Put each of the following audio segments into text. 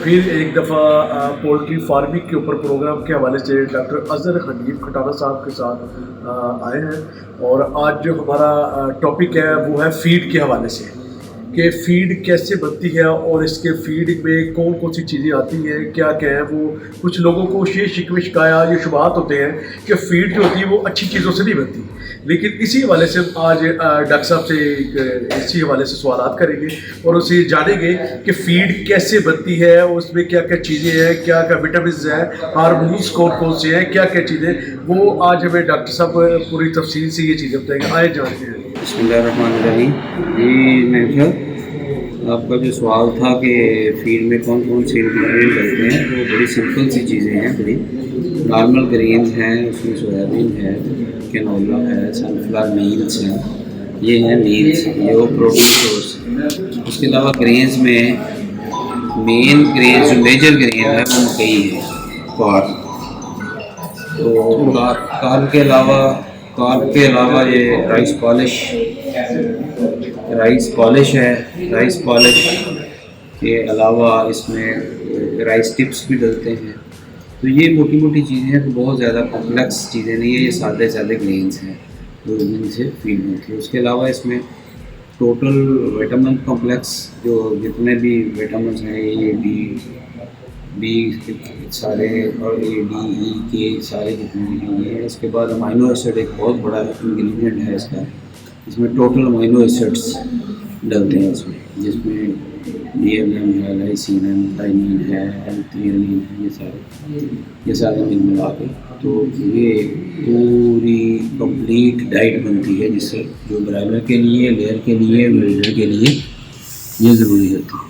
پھر ایک دفعہ پولٹری فارمنگ کے اوپر پروگرام کے حوالے سے ڈاکٹر اظہر حنیف کھٹانہ صاحب کے ساتھ آئے ہیں، اور آج جو ہمارا ٹاپک ہے وہ ہے فیڈ کے حوالے سے، کہ فیڈ کیسے بنتی ہے اور اس کے فیڈ میں کون کون سی چیزیں آتی ہیں، کیا کیا ہے وہ کچھ لوگوں کو شکوے شکایات یا شبہات ہوتے ہیں کہ فیڈ جو ہوتی ہے وہ اچھی چیزوں سے نہیں بنتی، لیکن اسی حوالے سے ہم آج ڈاکٹر صاحب سے اسی حوالے سے سوالات کریں گے اور اسے جانیں گے کہ فیڈ کیسے بنتی ہے، اس میں کیا کیا چیزیں ہیں، کیا کیا وٹامنز ہیں، ہارمونس کون کون سے ہیں، کیا کیا چیزیں، وہ آج ہمیں ڈاکٹر صاحب پوری تفصیل سے یہ چیزیں بتائیں گے۔ آئے جانتے ہیں۔ بسم اللہ الرحمن الرحیم۔ جی میں آپ کا جو سوال تھا کہ فیڈ میں کون کون سے انگریڈینٹ ڈلتے ہیں، وہ بڑی سمپل سی چیزیں ہیں، بڑی نارمل گرینز ہیں، اس میں سویابین ہے، کینولا ہے، سن فلاور میلز ہیں، یہ ہیں میلز، یہ وہ پروٹین سورس ہے۔ اس کے علاوہ گرینز میں مین گرینز جو میجر گرین ہے وہ مکئی ہے، کارب، تو کارب کے علاوہ یہ رائس پالش کے علاوہ اس میں رائس ٹپس بھی ڈلتے ہیں۔ تو یہ موٹی موٹی چیزیں ہیں، تو بہت زیادہ کمپلیکس چیزیں نہیں ہیں، یہ سادے گرینز ہیں جو ان سے فیڈ ہوتی ہے۔ اس کے علاوہ اس میں ٹوٹل وٹامن کمپلیکس جو جتنے بھی وٹامنس ہیں، اے بی سارے، اور اے ڈی ای کے سارے جتنے بھی ہیں۔ اس کے بعد امائنو ایسڈ ایک بہت بڑا انگریڈینٹ ہے اس میں ٹوٹل امائنو ایسڈس ڈلتے ہیں اس میں، جس میں ڈی ایل ایم ہے، لائسین ہے، تھائمین ہے، ایل-تھریونین ہے، یہ سارے ملا کے تو یہ پوری کمپلیٹ ڈائٹ بنتی ہے، جس سے جو برائلر کے لیے، لیئر کے لیے، بریڈر کے لیے یہ ضروری ہوتی ہے۔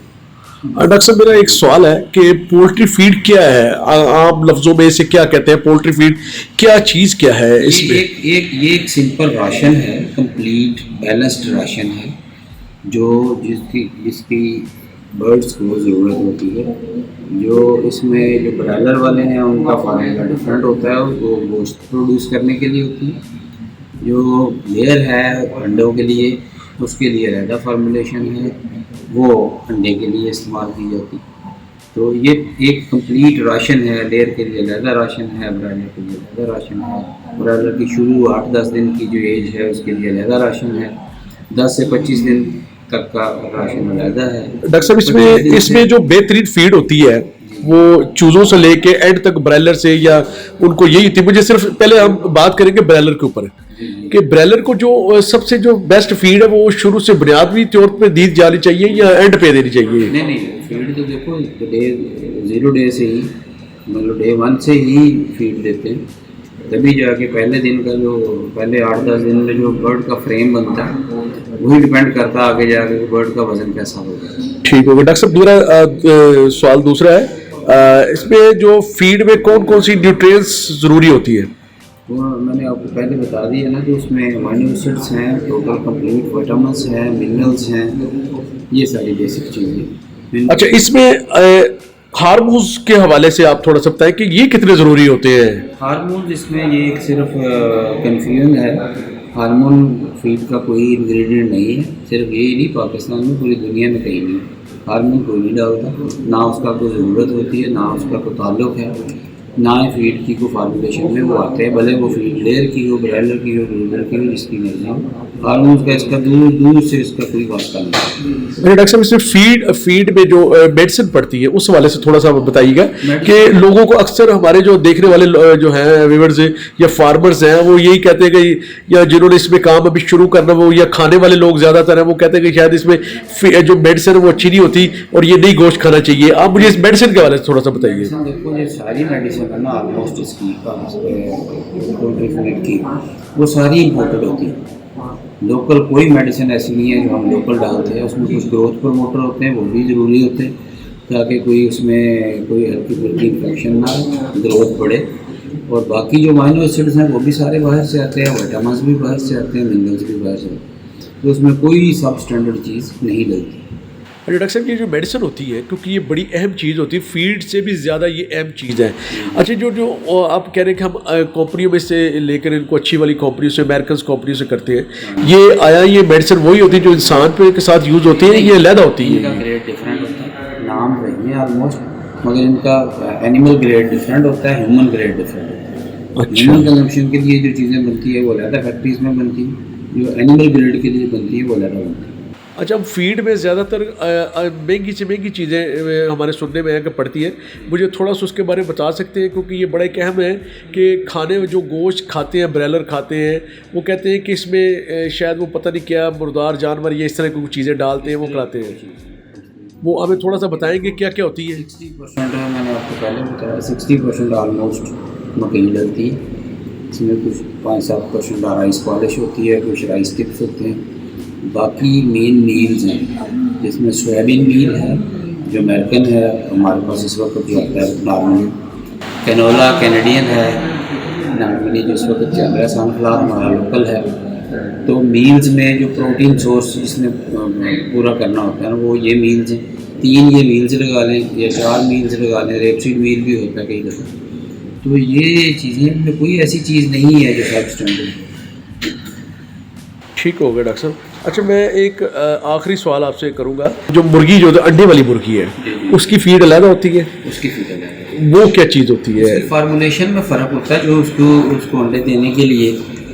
ڈاکٹر صاحب میرا ایک سوال ہے کہ پولٹری فیڈ کیا ہے، عام لفظوں میں اسے کیا کہتے ہیں؟ پولٹری فیڈ کیا چیز کیا ہے اس میں؟ یہ ایک سمپل راشن ہے، کمپلیٹ بیلنسڈ راشن ہے، جو جس کی برڈس کو ضرورت ہوتی ہے۔ جو اس میں جو برائلر والے ہیں ان کا فارمولا ڈفرینٹ ہوتا ہے، وہ گوشت پروڈیوس کرنے کے لیے ہوتی ہے۔ جو لیئر ہے انڈوں کے لیے، اس کے لیے علیحدہ فارمولیشن ہے، وہ انڈے کے لیے استعمال کی جاتی۔ تو یہ ایک کمپلیٹ راشن ہے، لیئر کے لیے علیحدہ راشن ہے، برائلر کے لیے علیحدہ راشن ہے۔ برائلر کی شروع 8-10 دن کی جو ایج ہے اس کے لیے علیحدہ راشن ہے، 10 سے 25 دن تک کا راشن علیحدہ ہے۔ ڈاکٹر صاحب اس میں جو بہترین فیڈ ہوتی ہے وہ چوزوں سے لے کے اینڈ تک برائلر سے، یا ان کو یہی تھی؟ مجھے صرف پہلے ہم بات کریں گے برائلر کے اوپر کہ برائلر کو جو سب سے جو بیسٹ فیڈ ہے وہ شروع سے بنیادی طور پہ دی جانی چاہیے یا اینڈ پہ دینی چاہیے؟ نہیں، فیڈ تو دیکھو ڈے 0 سے ہی، مطلب ڈے 1 سے ہی فیڈ دیتے ہیں، تبھی جا کے پہلے دن کا جو پہلے 8-10 دن میں جو برڈ کا فریم بنتا ہے وہی ڈپینڈ کرتا ہے آگے جا کے برڈ کا وزن کیسا ہوگا۔ ٹھیک ہوگا ڈاکٹر صاحب۔ سوال دوسرا ہے، اس میں جو فیڈ میں کون کون سی نیوٹرینٹس ضروری ہوتی ہے؟ وہ میں نے آپ کو پہلے بتا دی ہے نا کہ اس میں امائنو ایسڈس ہیں، ٹوٹل کمپلیٹ وٹامنس ہیں، منرلس ہیں، یہ ساری بیسک چیزیں۔ اچھا، اس میں ہارمونز کے حوالے سے آپ تھوڑا سا بتائیں کہ یہ کتنے ضروری ہوتے ہیں؟ ہارمونز اس میں یہ ایک صرف کنفیوژن ہے، ہارمون فیڈ کا کوئی انگریڈینٹ نہیں ہے، صرف یہی نہیں، پاکستان میں پوری دنیا میں کہیں نہیں ہارمون کوئی نہیں ڈالتا، نہ اس کا کوئی ضرورت ہوتی ہے، نہ اس کا کوئی تعلق ہے، نہ ہی فیڈ کی کوئی فارمولیشن میں وہ آتے ہیں، بھلے وہ فیڈ لیئر کی ہو، برائلر کی ہو، بریڈر کی ہو، جس کی مرضی ہو، ہارمونز کا اس کا دور سے اس کا کوئی واسطہ نہیں ہے۔ ڈاکٹر صاحب اس میں فیڈ میں جو میڈیسن پڑتی ہے اس حوالے سے تھوڑا سا بتائیے گا کہ لوگوں کو اکثر ہمارے جو دیکھنے والے جو ہیں ویورز یا فارمرز ہیں وہ یہی کہتے ہیں کہ یا جنہوں نے اس میں کام ابھی شروع کرنا وہ یا کھانے والے لوگ زیادہ تر ہیں، وہ کہتے ہیں کہ شاید اس میں جو میڈیسن ہے وہ اچھی نہیں ہوتی اور یہ نہیں گوشت کھانا چاہیے۔ آپ مجھے اس میڈیسن کے حوالے سے تھوڑا سا بتائیے۔ دیکھو یہ ساری میڈیسن ہے نا آلموسٹ اس کی پولٹری فیڈ کی، وہ ساری امپورٹڈ ہوتی ہے، لوکل کوئی میڈیسن ایسی نہیں ہے جو ہم لوکل ڈالتے ہیں۔ اس میں کچھ گروتھ پروموٹر ہوتے ہیں، وہ بھی ضروری ہوتے ہیں تاکہ کوئی اس میں کوئی ہلکی پھلکی انفیکشن نہ ہو، گروتھ بڑھے، اور باقی جو امائنو ایسڈز ہیں وہ بھی سارے باہر سے آتے ہیں، وٹامنس بھی باہر سے آتے ہیں، منرلس بھی باہر سے آتے ہیں، تو اس میں کوئی سب اسٹینڈرڈ چیز نہیں ڈلتی۔ ڈاکٹر صاحب یہ جو میڈیسن ہوتی ہے کیونکہ یہ بڑی اہم چیز ہوتی ہے، فیڈ سے بھی زیادہ یہ اہم چیز ہے۔ اچھا، جو آپ کہہ رہے ہیں کہ ہم کمپنیوں میں سے لے کر ان کو اچھی والی کمپنیوں سے، امریکنز کمپنیوں سے کرتے ہیں، یہ میڈیسن وہی ہوتی ہے جو انسان پہ کے ساتھ یوز ہوتی ہے، یہ علیحدہ ہوتی ہے؟ ان کا گریڈ ڈفرینٹ ہوتا ہے، نام وہی ہیں آلموسٹ، مگر ان کا اینیمل گریڈ ڈفرینٹ ہوتا ہے، ہیومن گریڈ ڈفرینٹ ہوتا ہے. ہیومن کنزمپشن کے لیے جو چیزیں بنتی ہے وہ علیحدہ فیکٹریز میں بنتی ہیں، جو اینیمل گریڈ کے لیے بنتی ہے وہ علیحدہ بنتی ہے. اچھا، اب فیڈ میں زیادہ تر مہنگی سے مہنگی چیزیں ہمارے سننے میں ہے کہ پڑتی ہے. مجھے تھوڑا سا اس کے بارے میں بتا سکتے ہیں، کیونکہ یہ بڑا ایک اہم ہے کہ کھانے میں جو گوشت کھاتے ہیں، برائلر کھاتے ہیں، وہ کہتے ہیں کہ اس میں شاید وہ پتہ نہیں کیا مردار جانور یا اس طرح کی چیزیں ڈالتے ہیں، وہ کھلاتے ہیں. وہ ہمیں تھوڑا سا بتائیں گے کیا کیا ہوتی ہے؟ 60% ہے، میں نے آپ کو پہلے بتایا 60% آلموسٹ مکئی ڈلتی ہے. اس میں کچھ 5-7% رائس پالش ہوتی ہے، کچھ رائس ٹپس ہوتے ہیں. باقی مین میلز ہیں جس میں سویابین میل ہے جو امریکن ہے ہمارے پاس اس وقت جو آتا ہے نارملی. کینولا کینیڈین ہے نارملی جو اس وقت چل رہا ہے. سن فلاور ہمارا لوکل ہے. تو میلز میں جو پروٹین سورس جس میں پورا کرنا ہوتا ہے نا، وہ یہ میلز ہیں. 3 یہ میلز لگا لیں یا 4 میلز لگا لیں. ریپ سیڈ میل بھی ہوتا ہے کئی دفعہ. تو یہ چیزیں میں کوئی ایسی چیز نہیں ہے جو سب اسٹینڈرڈ ہے. ٹھیک ہو گیا ڈاکٹر صاحب. اچھا، میں ایک آخری سوال آپ سے کروں گا. جو مرغی جو انڈے والی مرغی ہے اس کی فیڈ علیحدہ ہوتی ہے؟ اس کی فیڈ ہے. وہ کیا چیز ہوتی ہے؟ فارمولیشن میں فرق ہوتا ہے. جو اس کو انڈے دینے کے لیے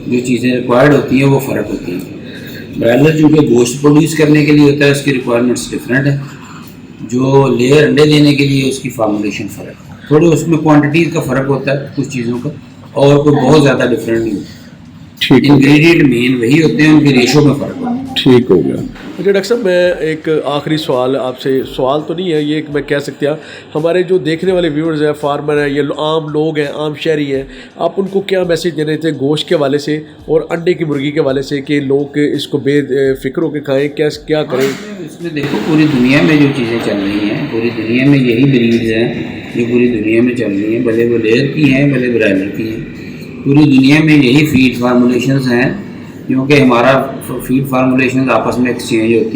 جو چیزیں ریکوائرڈ ہوتی ہیں وہ فرق ہوتی ہیں. برائلر جو کہ گوشت پروڈیوس کرنے کے لیے ہوتا ہے اس کی ریکوائرمنٹس ڈفرینٹ ہیں. جو لیئر انڈے دینے کے لیے اس کی فارمولیشن فرق ہے. تھوڑی اس میں کوانٹٹیز کا فرق ہوتا ہے کچھ چیزوں کا، اور کوئی بہت زیادہ ڈفرینٹ نہیں ہوتا. ٹھیک، انگریڈینٹ مین وہی ہوتے ہیں، ان کی ریشو میں فرق ہوتا ہے. ٹھیک ہو گیا. اچھا ڈاکٹر صاحب، میں ایک آخری سوال آپ سے، سوال تو نہیں ہے یہ، کہ میں کہہ سکتے ہیں ہمارے جو دیکھنے والے ویورز ہیں، فارمر ہیں یا عام لوگ ہیں، عام شہری ہیں، آپ ان کو کیا میسیج دینے تھے گوشت کے حوالے سے اور انڈے کی مرغی کے حوالے سے کہ لوگ اس کو بے فکر ہو کے کھائیں، کیا کریں؟ اس میں دیکھو پوری دنیا میں جو چیزیں چل رہی ہیں، پوری دنیا میں یہی بریڈز ہیں جو پوری دنیا میں چل رہی ہیں، بھلے وہ لیئر کی ہیں بھلے برائلر کی ہیں. پوری دنیا میں یہی فیڈ فارمولیشنز ہیں، کیونکہ ہمارا فیڈ فارمولیشنز آپس میں ایکسچینج ہوتی ہیں.